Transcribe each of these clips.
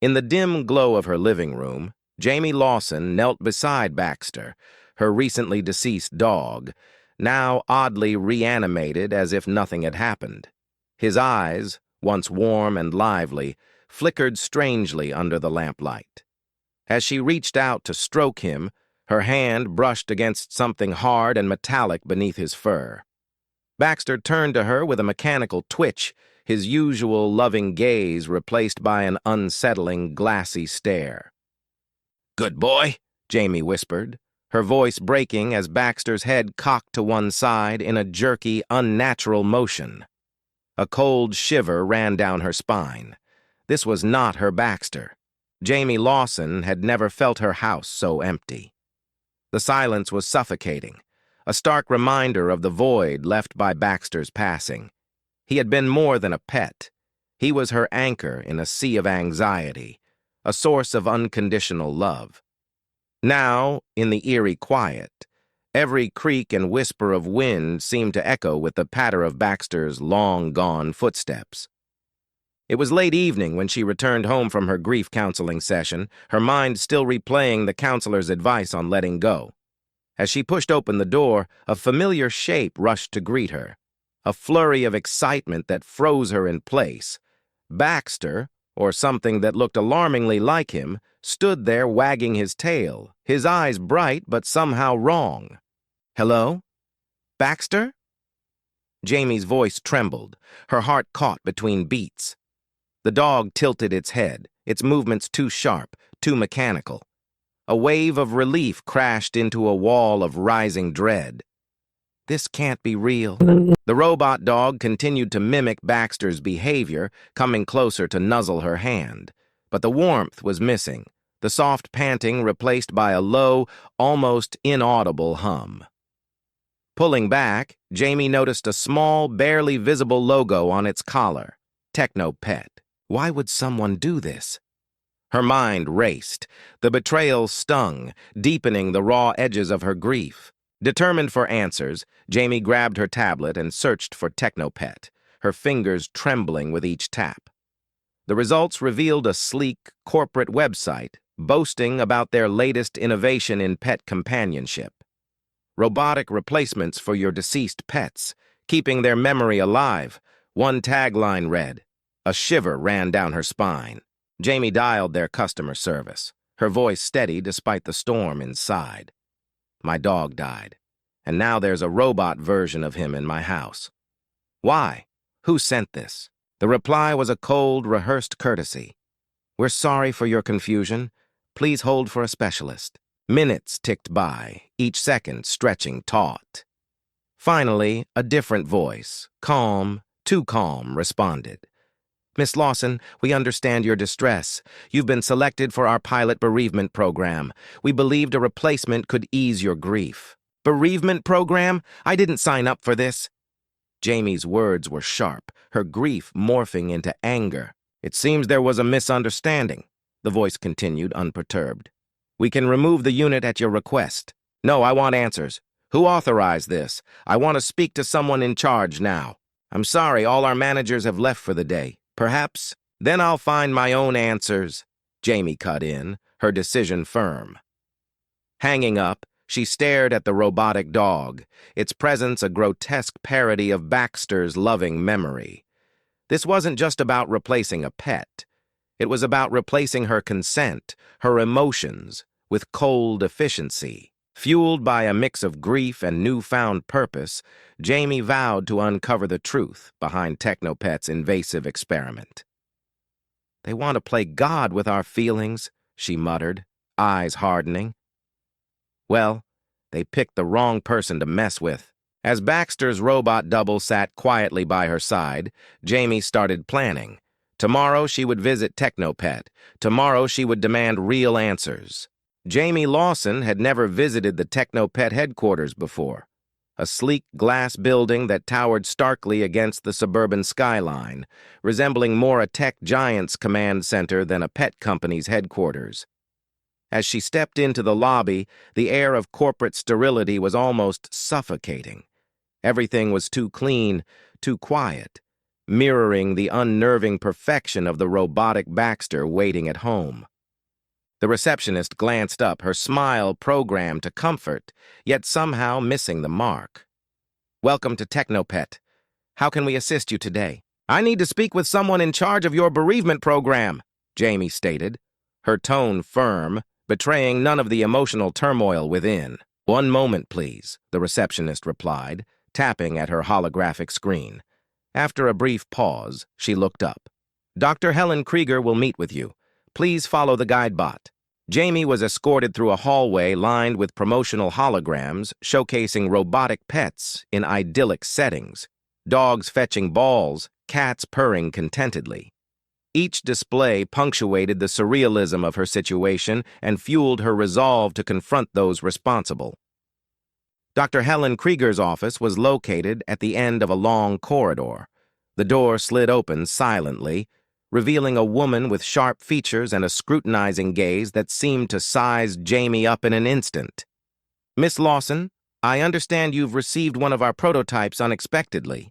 In the dim glow of her living room, Jamie Lawson knelt beside Baxter, her recently deceased dog, now oddly reanimated as if nothing had happened. His eyes, once warm and lively, flickered strangely under the lamplight. As she reached out to stroke him, her hand brushed against something hard and metallic beneath his fur. Baxter turned to her with a mechanical twitch, his usual loving gaze replaced by an unsettling, glassy stare. "Good boy," Jamie whispered, her voice breaking as Baxter's head cocked to one side in a jerky, unnatural motion. A cold shiver ran down her spine. This was not her Baxter. Jamie Lawson had never felt her house so empty. The silence was suffocating, a stark reminder of the void left by Baxter's passing. He had been more than a pet. He was her anchor in a sea of anxiety, a source of unconditional love. Now, in the eerie quiet, every creak and whisper of wind seemed to echo with the patter of Baxter's long-gone footsteps. It was late evening when she returned home from her grief counseling session, her mind still replaying the counselor's advice on letting go. As she pushed open the door, a familiar shape rushed to greet her, a flurry of excitement that froze her in place. Baxter, or something that looked alarmingly like him, stood there wagging his tail, his eyes bright but somehow wrong. "Hello? Baxter?" Jamie's voice trembled, her heart caught between beats. The dog tilted its head, its movements too sharp, too mechanical. A wave of relief crashed into a wall of rising dread. "This can't be real." The robot dog continued to mimic Baxter's behavior, coming closer to nuzzle her hand. But the warmth was missing, the soft panting replaced by a low, almost inaudible hum. Pulling back, Jamie noticed a small, barely visible logo on its collar, TechnoPet. Why would someone do this? Her mind raced. The betrayal stung, deepening the raw edges of her grief. Determined for answers, Jamie grabbed her tablet and searched for TechnoPet, her fingers trembling with each tap. The results revealed a sleek, corporate website boasting about their latest innovation in pet companionship. Robotic replacements for your deceased pets, keeping their memory alive. One tagline read. A shiver ran down her spine. Jamie dialed their customer service, her voice steady despite the storm inside. "My dog died, and now there's a robot version of him in my house. Why? Who sent this?" The reply was a cold, rehearsed courtesy. "We're sorry for your confusion. Please hold for a specialist." Minutes ticked by, each second stretching taut. Finally, a different voice, calm, too calm, responded. "Miss Lawson, we understand your distress. You've been selected for our pilot bereavement program. We believed a replacement could ease your grief." "Bereavement program? I didn't sign up for this." Jamie's words were sharp, her grief morphing into anger. "It seems there was a misunderstanding," the voice continued, unperturbed. "We can remove the unit at your request." "No, I want answers. Who authorized this? I want to speak to someone in charge now." "I'm sorry, all our managers have left for the day. Perhaps, then I'll find my own answers," Jamie cut in, her decision firm. Hanging up, she stared at the robotic dog, its presence a grotesque parody of Baxter's loving memory. This wasn't just about replacing a pet. It was about replacing her consent, her emotions, with cold efficiency. Fueled by a mix of grief and newfound purpose, Jamie vowed to uncover the truth behind TechnoPet's invasive experiment. "They want to play God with our feelings," she muttered, eyes hardening. Well, they picked the wrong person to mess with. As Baxter's robot double sat quietly by her side, Jamie started planning. Tomorrow she would visit TechnoPet. Tomorrow she would demand real answers. Jamie Lawson had never visited the TechnoPet headquarters before, a sleek glass building that towered starkly against the suburban skyline, resembling more a tech giant's command center than a pet company's headquarters. As she stepped into the lobby, the air of corporate sterility was almost suffocating. Everything was too clean, too quiet. mirroring the unnerving perfection of the robotic Baxter waiting at home. The receptionist glanced up, her smile programmed to comfort, yet somehow missing the mark. "Welcome to TechnoPet. How can we assist you today?" "I need to speak with someone in charge of your bereavement program," Jamie stated, her tone firm, betraying none of the emotional turmoil within. "One moment, please," the receptionist replied, tapping at her holographic screen. After a brief pause, she looked up. "Dr. Helen Krieger will meet with you. Please follow the guidebot." Jamie was escorted through a hallway lined with promotional holograms showcasing robotic pets in idyllic settings, dogs fetching balls, cats purring contentedly. Each display punctuated the surrealism of her situation and fueled her resolve to confront those responsible. Dr. Helen Krieger's office was located at the end of a long corridor. The door slid open silently, revealing a woman with sharp features and a scrutinizing gaze that seemed to size Jamie up in an instant. "Miss Lawson, I understand you've received one of our prototypes unexpectedly."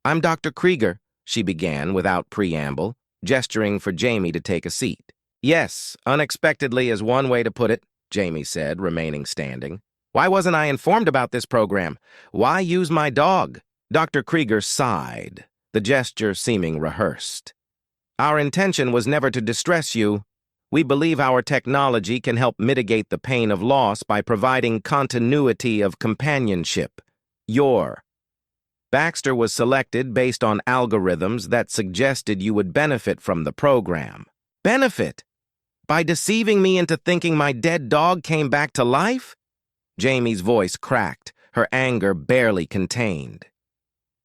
"I'm Dr. Krieger," she began without preamble, gesturing for Jamie to take a seat. "Yes, unexpectedly is one way to put it," Jamie said, remaining standing. "Why wasn't I informed about this program? Why use my dog?" Dr. Krieger sighed, the gesture seeming rehearsed. "Our intention was never to distress you. We believe our technology can help mitigate the pain of loss by providing continuity of companionship. Baxter was selected based on algorithms that suggested you would benefit from the program." "Benefit? By deceiving me into thinking my dead dog came back to life?" Jamie's voice cracked, her anger barely contained.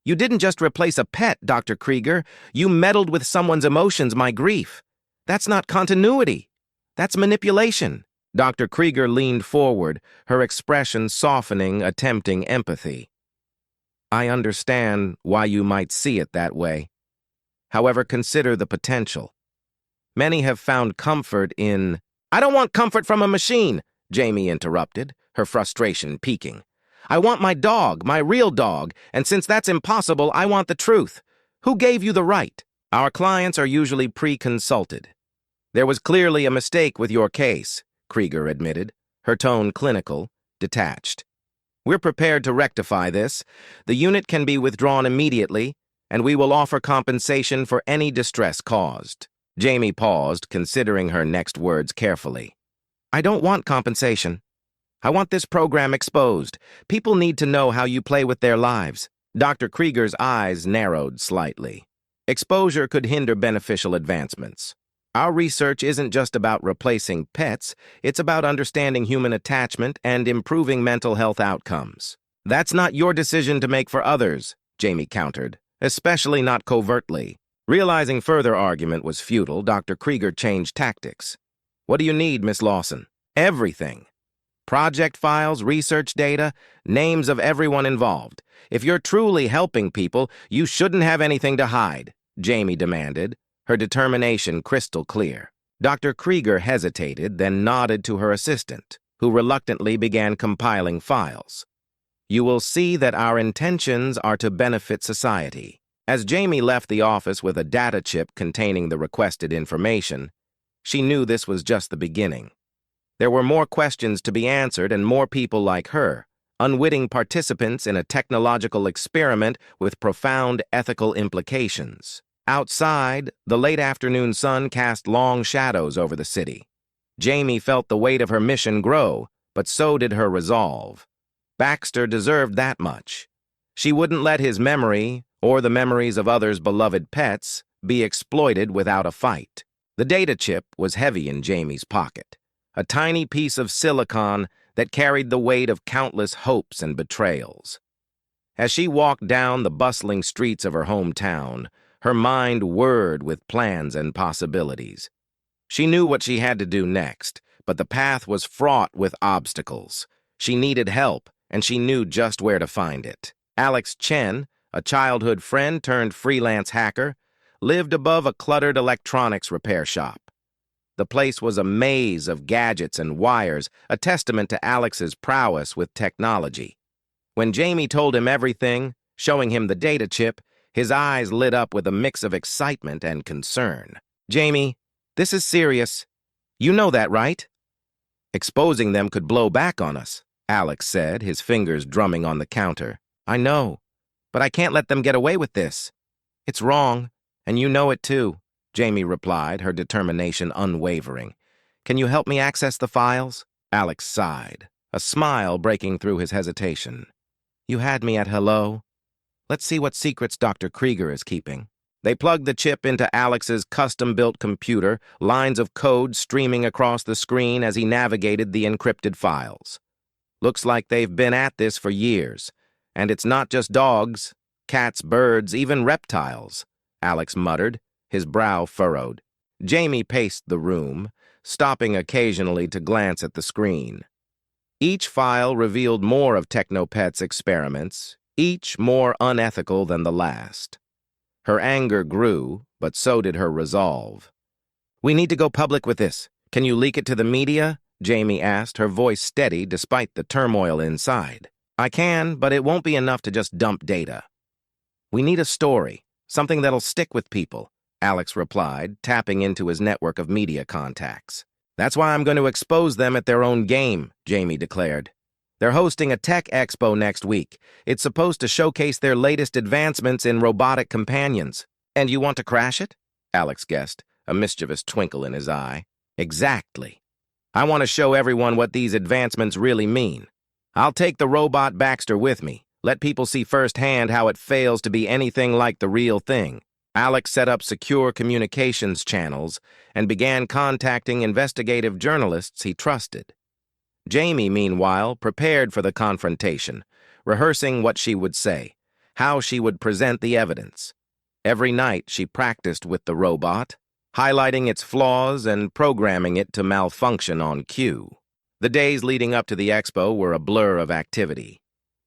"You didn't just replace a pet, Dr. Krieger. You meddled with someone's emotions, my grief. That's not continuity. That's manipulation." Dr. Krieger leaned forward, her expression softening, attempting empathy. "I understand why you might see it that way. However, consider the potential. Many have found comfort in—" "I don't want comfort from a machine," Jamie interrupted, her frustration peaking. "I want my dog, my real dog, and since that's impossible, I want the truth. Who gave you the right?" "Our clients are usually pre-consulted. There was clearly a mistake with your case," Krieger admitted, her tone clinical, detached. "We're prepared to rectify this. The unit can be withdrawn immediately, and we will offer compensation for any distress caused." Jamie paused, considering her next words carefully. "I don't want compensation. I want this program exposed. People need to know how you play with their lives." Dr. Krieger's eyes narrowed slightly. "Exposure could hinder beneficial advancements. Our research isn't just about replacing pets, it's about understanding human attachment and improving mental health outcomes." "That's not your decision to make for others," Jamie countered, especially not covertly. Realizing further argument was futile, Dr. Krieger changed tactics. "What do you need, Miss Lawson?" "Everything. Project files, research data, names of everyone involved. If you're truly helping people, you shouldn't have anything to hide," Jamie demanded, her determination crystal clear. Dr. Krieger hesitated, then nodded to her assistant, who reluctantly began compiling files. "You will see that our intentions are to benefit society." As Jamie left the office with a data chip containing the requested information, she knew this was just the beginning. There were more questions to be answered and more people like her, unwitting participants in a technological experiment with profound ethical implications. Outside, the late afternoon sun cast long shadows over the city. Jamie felt the weight of her mission grow, but so did her resolve. Baxter deserved that much. She wouldn't let his memory, or the memories of others' beloved pets, be exploited without a fight. The data chip was heavy in Jamie's pocket, a tiny piece of silicon that carried the weight of countless hopes and betrayals. As she walked down the bustling streets of her hometown, her mind whirred with plans and possibilities. She knew what she had to do next, but the path was fraught with obstacles. She needed help, and she knew just where to find it. Alex Chen, a childhood friend turned freelance hacker, lived above a cluttered electronics repair shop. The place was a maze of gadgets and wires, a testament to Alex's prowess with technology. When Jamie told him everything, showing him the data chip, His eyes lit up with a mix of excitement and concern. "Jamie, this is serious. You know that, right?" "Exposing them could blow back on us," Alex said, his fingers drumming on the counter. "I know, but I can't let them get away with this." "It's wrong, and you know it too," Jamie replied, her determination unwavering. "Can you help me access the files?" Alex sighed, a smile breaking through his hesitation. "You had me at hello. Let's see what secrets Dr. Krieger is keeping." They plugged the chip into Alex's custom-built computer, lines of code streaming across the screen as he navigated the encrypted files. "Looks like they've been at this for years. And it's not just dogs, cats, birds, even reptiles," Alex muttered, his brow furrowed. Jamie paced the room, stopping occasionally to glance at the screen. Each file revealed more of TechnoPet's experiments, each more unethical than the last. Her anger grew, but so did her resolve. "We need to go public with this. Can you leak it to the media?" Jamie asked, her voice steady despite the turmoil inside. "I can, but it won't be enough to just dump data. We need a story, something that'll stick with people," Alex replied, tapping into his network of media contacts. "That's why I'm going to expose them at their own game," Jamie declared. "They're hosting a tech expo next week. It's supposed to showcase their latest advancements in robotic companions." "And you want to crash it?" Alex guessed, a mischievous twinkle in his eye. "Exactly. I want to show everyone what these advancements really mean. I'll take the robot Baxter with me, let people see firsthand how it fails to be anything like the real thing." Alex set up secure communications channels and began contacting investigative journalists he trusted. Jamie, meanwhile, prepared for the confrontation, rehearsing what she would say, how she would present the evidence. Every night she practiced with the robot, highlighting its flaws and programming it to malfunction on cue. The days leading up to the expo were a blur of activity.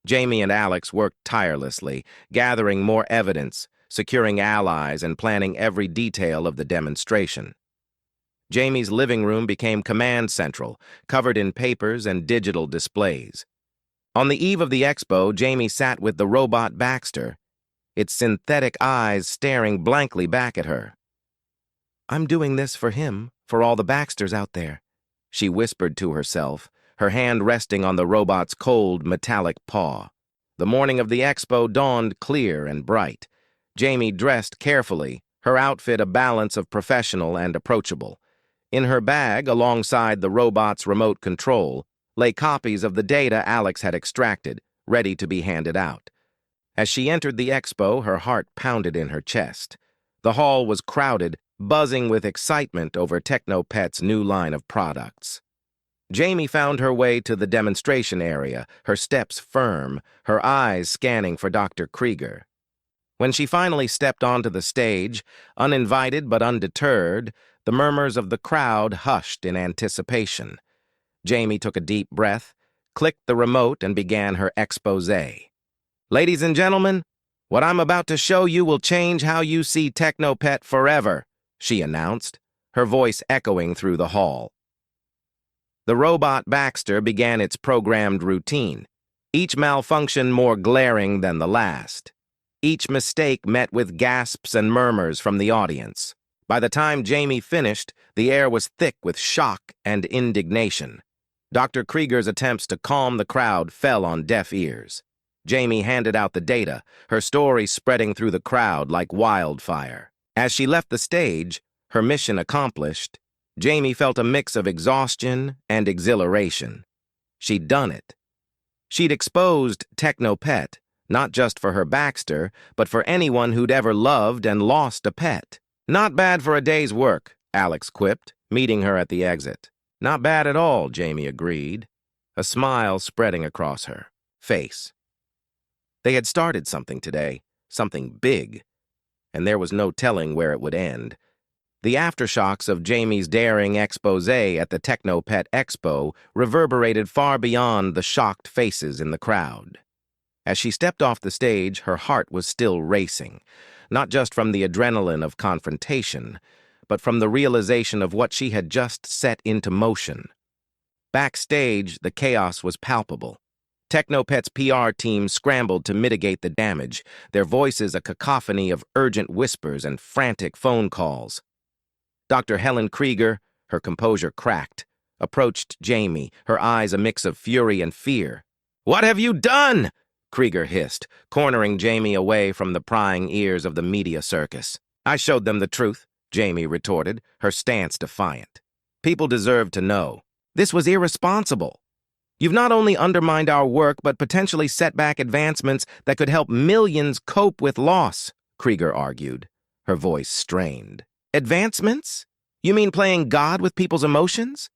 Jamie and Alex worked tirelessly, gathering more evidence, securing allies, and planning every detail of the demonstration. Jamie's living room became command central, covered in papers and digital displays. On the eve of the expo, Jamie sat with the robot Baxter, its synthetic eyes staring blankly back at her. "I'm doing this for him, for all the Baxters out there," she whispered to herself, her hand resting on the robot's cold, metallic paw. The morning of the expo dawned clear and bright. Jamie dressed carefully, her outfit a balance of professional and approachable. In her bag, alongside the robot's remote control, lay copies of the data Alex had extracted, ready to be handed out. As she entered the expo, her heart pounded in her chest. The hall was crowded, buzzing with excitement over TechnoPet's new line of products. Jamie found her way to the demonstration area, her steps firm, her eyes scanning for Dr. Krieger. When she finally stepped onto the stage, uninvited but undeterred, the murmurs of the crowd hushed in anticipation. Jamie took a deep breath, clicked the remote, and began her exposé. "Ladies and gentlemen, what I'm about to show you will change how you see TechnoPet forever," she announced, her voice echoing through the hall. The robot Baxter began its programmed routine, each malfunction more glaring than the last. Each mistake met with gasps and murmurs from the audience. By the time Jamie finished, the air was thick with shock and indignation. Dr. Krieger's attempts to calm the crowd fell on deaf ears. Jamie handed out the data, her story spreading through the crowd like wildfire. As she left the stage, her mission accomplished, Jamie felt a mix of exhaustion and exhilaration. She'd done it. She'd exposed TechnoPet, not just for her Baxter, but for anyone who'd ever loved and lost a pet. "Not bad for a day's work," Alex quipped, meeting her at the exit. "Not bad at all," Jamie agreed, a smile spreading across her face. They had started something today, something big, and there was no telling where it would end. The aftershocks of Jamie's daring exposé at the TechnoPet Expo reverberated far beyond the shocked faces in the crowd. As she stepped off the stage, her heart was still racing, not just from the adrenaline of confrontation, but from the realization of what she had just set into motion. Backstage, the chaos was palpable. TechnoPet's PR team scrambled to mitigate the damage, their voices a cacophony of urgent whispers and frantic phone calls. Dr. Helen Krieger, her composure cracked, approached Jamie, her eyes a mix of fury and fear. "What have you done?" Krieger hissed, cornering Jamie away from the prying ears of the media circus. "I showed them the truth," Jamie retorted, her stance defiant. "People deserve to know. This was irresponsible. You've not only undermined our work, but potentially set back advancements that could help millions cope with loss," Krieger argued, her voice strained. "Advancements? You mean playing God with people's emotions?"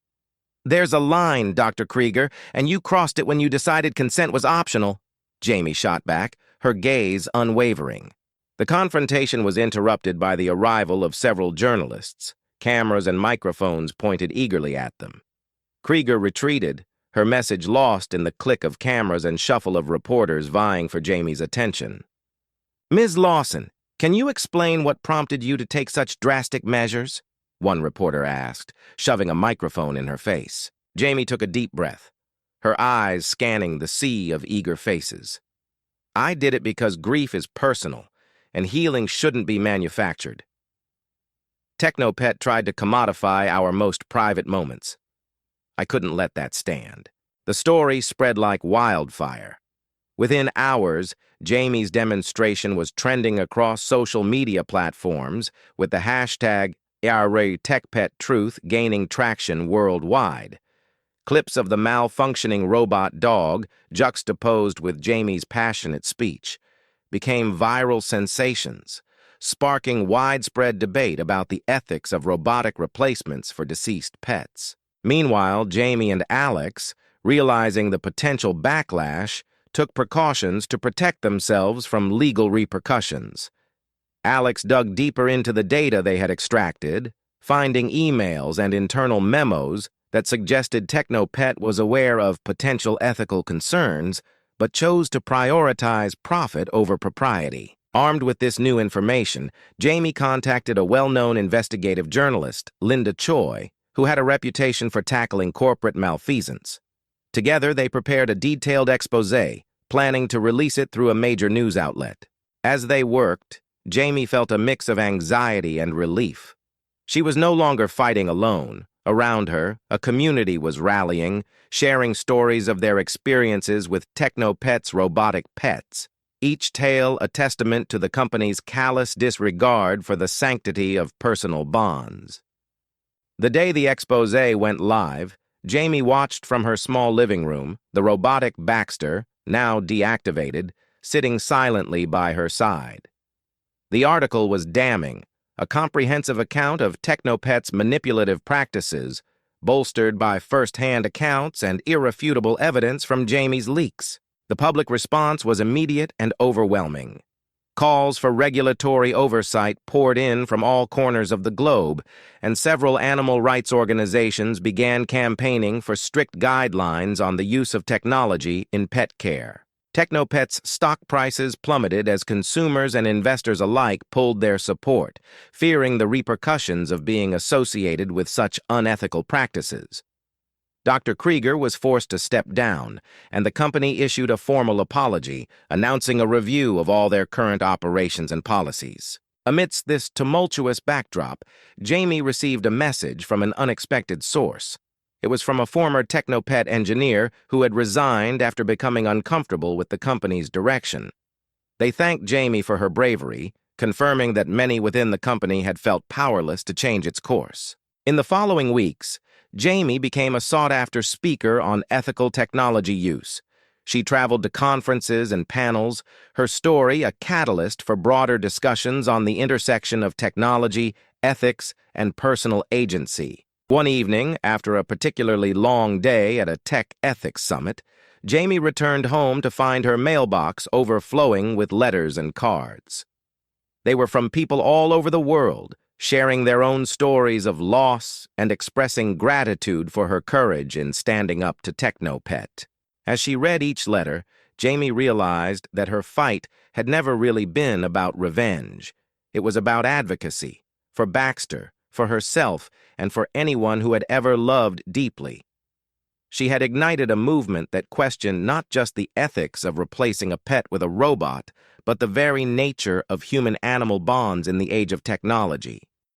"There's a line, Dr. Krieger, and you crossed it when you decided consent was optional," Jamie shot back, her gaze unwavering. The confrontation was interrupted by the arrival of several journalists, cameras and microphones pointed eagerly at them. Krieger retreated, her message lost in the click of cameras and shuffle of reporters vying for Jamie's attention. "Ms. Lawson, can you explain what prompted you to take such drastic measures?" one reporter asked, shoving a microphone in her face. Jamie took a deep breath, her eyes scanning the sea of eager faces. "I did it because grief is personal, and healing shouldn't be manufactured. TechnoPet tried to commodify our most private moments. I couldn't let that stand." The story spread like wildfire. Within hours, Jamie's demonstration was trending across social media platforms, with the hashtag #TechPetTruth gaining traction worldwide. Clips of the malfunctioning robot dog, juxtaposed with Jamie's passionate speech, became viral sensations, sparking widespread debate about the ethics of robotic replacements for deceased pets. Meanwhile, Jamie and Alex, realizing the potential backlash, took precautions to protect themselves from legal repercussions. Alex dug deeper into the data they had extracted, finding emails and internal memos that suggested TechnoPet was aware of potential ethical concerns, but chose to prioritize profit over propriety. Armed with this new information, Jamie contacted a well-known investigative journalist, Linda Choi, who had a reputation for tackling corporate malfeasance. Together, they prepared a detailed exposé, planning to release it through a major news outlet. As they worked, Jamie felt a mix of anxiety and relief. She was no longer fighting alone. Around her, a community was rallying, sharing stories of their experiences with TechnoPet's robotic pets, each tale a testament to the company's callous disregard for the sanctity of personal bonds. The day the exposé went live, Jamie watched from her small living room, the robotic Baxter, now deactivated, sitting silently by her side. The article was damning, a comprehensive account of TechnoPet's manipulative practices, bolstered by first-hand accounts and irrefutable evidence from Jamie's leaks. The public response was immediate and overwhelming. Calls for regulatory oversight poured in from all corners of the globe, and several animal rights organizations began campaigning for strict guidelines on the use of technology in pet care. TechnoPet's stock prices plummeted as consumers and investors alike pulled their support, fearing the repercussions of being associated with such unethical practices. Dr. Krieger was forced to step down, and the company issued a formal apology, announcing a review of all their current operations and policies. Amidst this tumultuous backdrop, Jamie received a message from an unexpected source. It was from a former TechnoPet engineer who had resigned after becoming uncomfortable with the company's direction. They thanked Jamie for her bravery, confirming that many within the company had felt powerless to change its course. In the following weeks, Jamie became a sought-after speaker on ethical technology use. She traveled to conferences and panels, her story a catalyst for broader discussions on the intersection of technology, ethics, and personal agency. One evening, after a particularly long day at a tech ethics summit, Jamie returned home to find her mailbox overflowing with letters and cards. They were from people all over the world, sharing their own stories of loss and expressing gratitude for her courage in standing up to TechnoPet. As she read each letter, Jamie realized that her fight had never really been about revenge. It was about advocacy, for Baxter, for herself, and for anyone who had ever loved deeply. She had ignited a movement that questioned not just the ethics of replacing a pet with a robot, but the very nature of human-animal bonds in the age of technology.